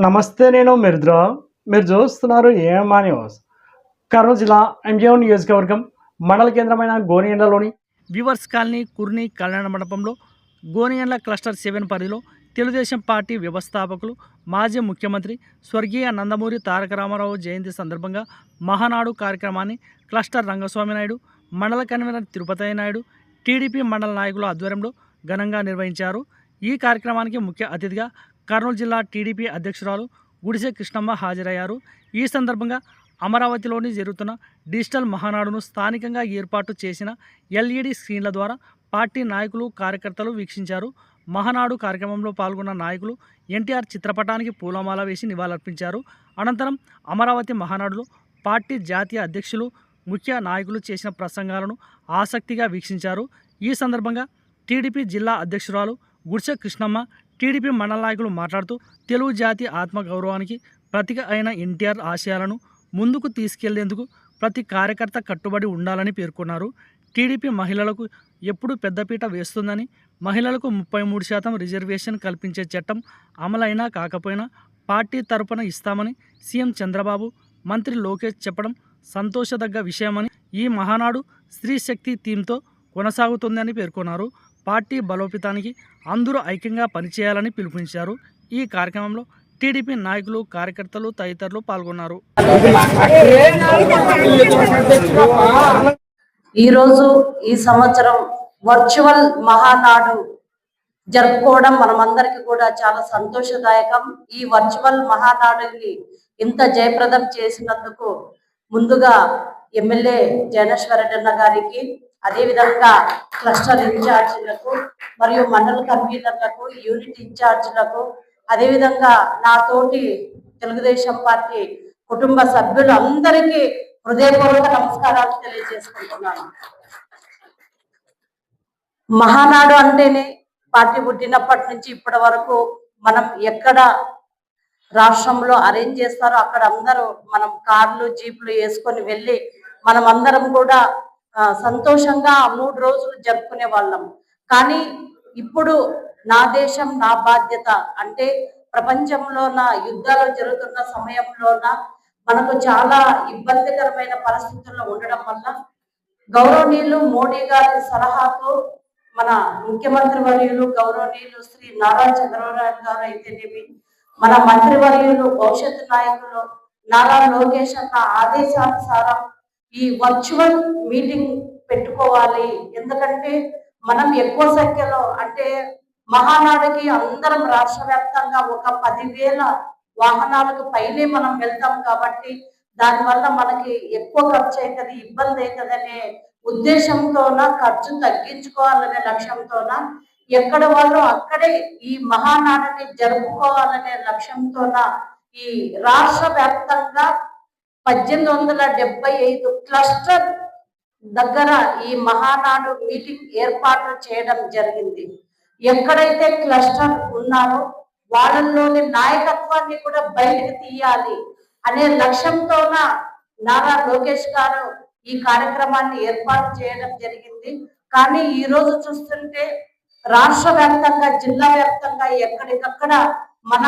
నమస్తే. నేను మిర్ద్రా. మీరు చూస్తున్నారు ఏఎంఆ న్యూస్. కర్నూలు జిల్లా ఎంజీఎం నియోజకవర్గం మండల కేంద్రమైన గోనియండ్లలోని వ్యూవర్స్ కాలనీ కుర్ని కళ్యాణ మండపంలో గోనియండ్ల క్లస్టర్ 7 పరిధిలో తెలుగుదేశం పార్టీ వ్యవస్థాపకులు మాజీ ముఖ్యమంత్రి స్వర్గీయ నందమూరి తారక రామారావు జయంతి సందర్భంగా మహానాడు కార్యక్రమాన్ని క్లస్టర్ రంగస్వామి నాయుడు, మండల కన్వీనర్ తిరుపతి నాయుడు, టీడీపీ మండల నాయకుల ఆధ్వర్యంలో ఘనంగా నిర్వహించారు. ఈ కార్యక్రమానికి ముఖ్య అతిథిగా కర్నూలు జిల్లా టీడీపీ అధ్యక్షురాలు గుడిసె కృష్ణమ్మ హాజరయ్యారు. ఈ సందర్భంగా అమరావతిలోని జరుగుతున్న డిజిటల్ మహానాడును స్థానికంగా ఏర్పాటు చేసిన ఎల్ఈడి స్క్రీన్ల ద్వారా పార్టీ నాయకులు, కార్యకర్తలు వీక్షించారు. మహానాడు కార్యక్రమంలో పాల్గొన్న నాయకులు ఎన్టీఆర్ చిత్రపటానికి పూలమాల వేసి నివాళులర్పించారు. అనంతరం అమరావతి మహానాడులో పార్టీ జాతీయ అధ్యక్షులు, ముఖ్య నాయకులు చేసిన ప్రసంగాలను ఆసక్తిగా వీక్షించారు. ఈ సందర్భంగా టీడీపీ జిల్లా అధ్యక్షురాలు గుడిసె కృష్ణమ్మ, టీడీపీ మండల నాయకులు మాట్లాడుతూ తెలుగు జాతి ఆత్మగౌరవానికి ప్రతీక అయిన ఎన్టీఆర్ ఆశయాలను ముందుకు తీసుకెళ్లేందుకు ప్రతి కార్యకర్త కట్టుబడి ఉండాలని పేర్కొన్నారు. టీడీపీ మహిళలకు ఎప్పుడు పెద్దపీట వేస్తుందని, మహిళలకు 33% రిజర్వేషన్ కల్పించే చట్టం అమలైనా కాకపోయినా పార్టీ తరపున ఇస్తామని సీఎం చంద్రబాబు, మంత్రి లోకేష్ చెప్పడం సంతోషదగ్గ విషయమని, ఈ మహానాడు స్త్రీ శక్తి థీమ్తో కొనసాగుతుందని పేర్కొన్నారు. పార్టీ బలోపేతానికి అందరూ ఐక్యంగా పనిచేయాలని పిలుపునిచ్చారు. ఈ కార్యక్రమంలో టీడీపీ నాయకులు, కార్యకర్తలు తదితరులు పాల్గొన్నారు. ఈరోజు ఈ సంవత్సరం వర్చువల్ మహానాడు జరుపుకోవడం మనమందరికి కూడా చాలా సంతోషదాయకం. ఈ వర్చువల్ మహానాడుని ఇంత జయప్రదం చేసినందుకు ముందుగా ఎమ్మెల్యే జైనేశ్వరరెడ్డి గారికి, అదేవిధంగా క్లస్టర్ ఇన్ఛార్జీలకు మరియు మండల కన్వీనర్లకు, యూనిట్ ఇన్ఛార్జీలకు, అదేవిధంగా నా తోటి తెలుగుదేశం పార్టీ కుటుంబ సభ్యులు అందరికీ హృదయపూర్వక నమస్కారాలు తెలియజేసుకుంటున్నాను. మహానాడు అంటేనే పార్టీ పుట్టినప్పటి నుంచి ఇప్పటి వరకు మనం ఎక్కడ రాష్ట్రంలో అరేంజ్ చేస్తారో అక్కడ అందరూ మనం కార్లు, జీపులు వేసుకొని వెళ్ళి మనం అందరం కూడా సంతోషంగా 3 రోజులు జరుపుకునే వాళ్ళం. కానీ ఇప్పుడు నా దేశం నా బాధ్యత అంటే ప్రపంచంలోన యుద్ధాలు జరుగుతున్న సమయంలోన మనకు చాలా ఇబ్బందికరమైన పరిస్థితుల్లో ఉండడం వల్ల గౌరవనీయులు మోడీ గారి సలహాతో మన ముఖ్యమంత్రి వర్యులు గౌరవనీయులు శ్రీ నారా చంద్రబాబు నాయుడు గారు అయితేనేమి, మన మంత్రివర్యులు భవిష్యత్తు నాయకులు నారా లోకేష్ అన్న ఆదేశానుసారం ఈ వర్చువల్ మీటింగ్ పెట్టుకోవాలి. ఎందుకంటే మనం ఎక్కువ సంఖ్యలో అంటే మహానాడుకి అందరం రాష్ట్ర వ్యాప్తంగా ఒక 10,000 వాహనాలకు పైనే మనం వెళ్తాం కాబట్టి దానివల్ల మనకి ఎక్కువ ఖర్చు అవుతుంది, ఇబ్బంది అవుతుంది అనే ఉద్దేశంతోన, ఖర్చు తగ్గించుకోవాలనే లక్ష్యంతోన ఎక్కడ వాళ్ళు అక్కడే ఈ మహానాడుని జరుపుకోవాలనే లక్ష్యంతోన ఈ రాష్ట్ర వ్యాప్తంగా 1875 క్లస్టర్ దగ్గర ఈ మహానాడు మీటింగ్ ఏర్పాటు చేయడం జరిగింది. ఎక్కడైతే క్లస్టర్ ఉన్నారో వాళ్ళలోని నాయకత్వాన్ని కూడా బయటకు తీయాలి అనే లక్ష్యంతోన నారా లోకేష్ గారు ఈ కార్యక్రమాన్ని ఏర్పాటు చేయడం జరిగింది. కానీ ఈ రోజు చూస్తుంటే రాష్ట్ర వ్యాప్తంగా, జిల్లా వ్యాప్తంగా ఎక్కడికక్కడ మన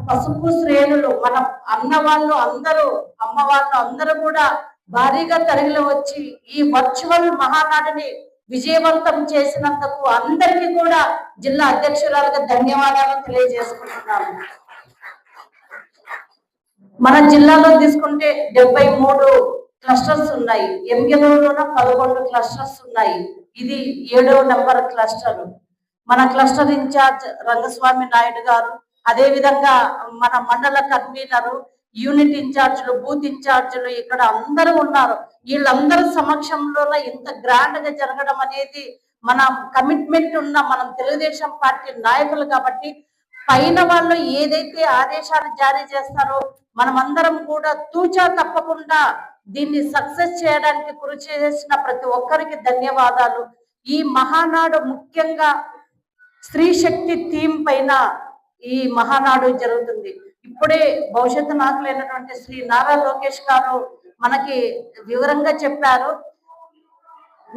పసుపు శ్రేణులు, మన అన్న వాళ్ళు అందరూ, అమ్మ వాళ్ళు అందరూ కూడా భారీగా తరలి వచ్చి ఈ వర్చువల్ మహానాడుని విజయవంతం చేసినందుకు అందరికీ కూడా జిల్లా అధ్యక్షురాలుగా ధన్యవాదాలు తెలియజేసుకుంటున్నాను. మన జిల్లాలో తీసుకుంటే 73 క్లస్టర్స్ ఉన్నాయి. ఎంగెలూరులోన 11 క్లస్టర్స్ ఉన్నాయి. ఇది 7వ నెంబర్ క్లస్టర్. మన క్లస్టర్ ఇన్ఛార్జ్ రంగస్వామి నాయుడు గారు, అదే విధంగా మన మండల కన్వీనరు, యూనిట్ ఇన్ఛార్జీలు, బూత్ ఇన్ఛార్జీలు ఇక్కడ అందరూ ఉన్నారు. వీళ్ళందరి సమక్షంలోనే ఇంత గ్రాండ్ గా జరగడం అనేది మన కమిట్మెంట్ ఉన్న మనం తెలుగుదేశం పార్టీ నాయకులు కాబట్టి పైన వాళ్ళు ఏదైతే ఆదేశాలు జారీ చేస్తారో మనమందరం కూడా తూచా తప్పకుండా దీన్ని సక్సెస్ చేయడానికి కృషి చేసిన ప్రతి ఒక్కరికి ధన్యవాదాలు. ఈ మహానాడు ముఖ్యంగా స్త్రీ శక్తి థీమ్ పైన ఈ మహానాడు జరుగుతుంది. ఇప్పుడే భవిష్యత్తు నాయకులైనటువంటి శ్రీ నారా లోకేష్ గారు మనకి వివరంగా చెప్పారు.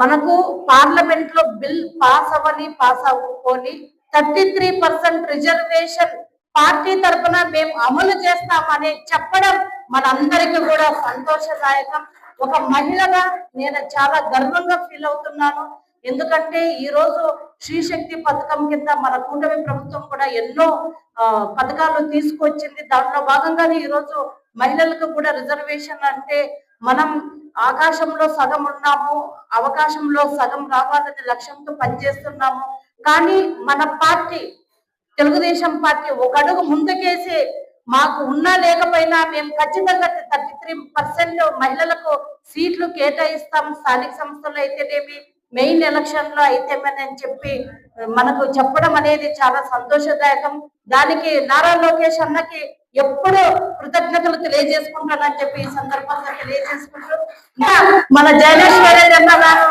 మనకు పార్లమెంట్ లో బిల్ పాస్ అవ్వని పాస్ అవ్వకొని 33% రిజర్వేషన్ పార్టీ తరఫున మేము అమలు చేస్తామని చెప్పడం మనందరికీ కూడా సంతోషదాయకం. ఒక మహిళగా నేను చాలా గర్వంగా ఫీల్ అవుతున్నాను. ఎందుకంటే ఈ రోజు శ్రీశక్తి పథకం కింద మన కూటమి ప్రభుత్వం కూడా ఎన్నో పథకాలు తీసుకొచ్చింది. దాంట్లో భాగంగానే ఈ రోజు మహిళలకు కూడా రిజర్వేషన్ అంటే మనం ఆకాశంలో సగం ఉన్నాము, అవకాశంలో సగం రావాలనే లక్ష్యంతో పనిచేస్తున్నాము. కానీ మన పార్టీ తెలుగుదేశం పార్టీ ఒక అడుగు ముందుకేసి మాకు ఉన్నా లేకపోయినా మేము ఖచ్చితంగా 33% మహిళలకు సీట్లు కేటాయిస్తాం. స్థానిక సంస్థల్లో అయితేనేమి, మెయిన్ ఎలక్షన్ లో అయితేమని అని చెప్పి మనకు చెప్పడం అనేది చాలా సంతోషదాయకం. దానికి నారా లోకేష్ అన్నకి ఎప్పుడు కృతజ్ఞతలు తెలియజేసుకుంటానని చెప్పి ఈ సందర్భంగా తెలియజేసుకుంటూ, మన జైనేశ్వరి అన్న గారు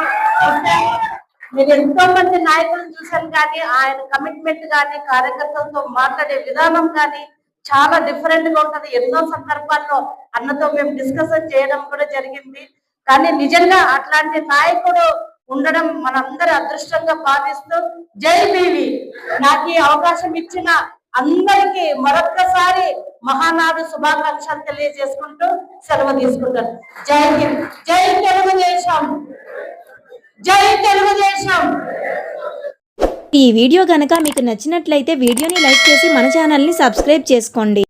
నేను ఎంతో మంది నాయకులను చూశాను, కానీ ఆయన కమిట్మెంట్ కానీ కార్యకర్తలతో మాట్లాడే విధానం కానీ చాలా డిఫరెంట్ గా ఉంటది. ఎన్నో సందర్భాల్లో అన్నతో మేము డిస్కషన్ చేయడం కూడా జరిగింది. కానీ నిజంగా అట్లాంటి నాయకుడు ఉండడం మనందరి అదృష్టంగా భావిస్తూ, జై బీవి. నాకు ఈ అవకాశం ఇచ్చిన అందరికీ మరొక్కసారి మహానాడు శుభాకాంక్షలు తెలియజేసుకుంటూ సెలవు తీసుకుంటాను. జై హింద్, జై తెలుగుదేశం, జై తెలుగుదేశం. ఈ వీడియో గనక మీకు నచ్చినట్లయితే వీడియోని లైక్ చేసి మన ఛానల్ని సబ్స్క్రైబ్ చేసుకోండి.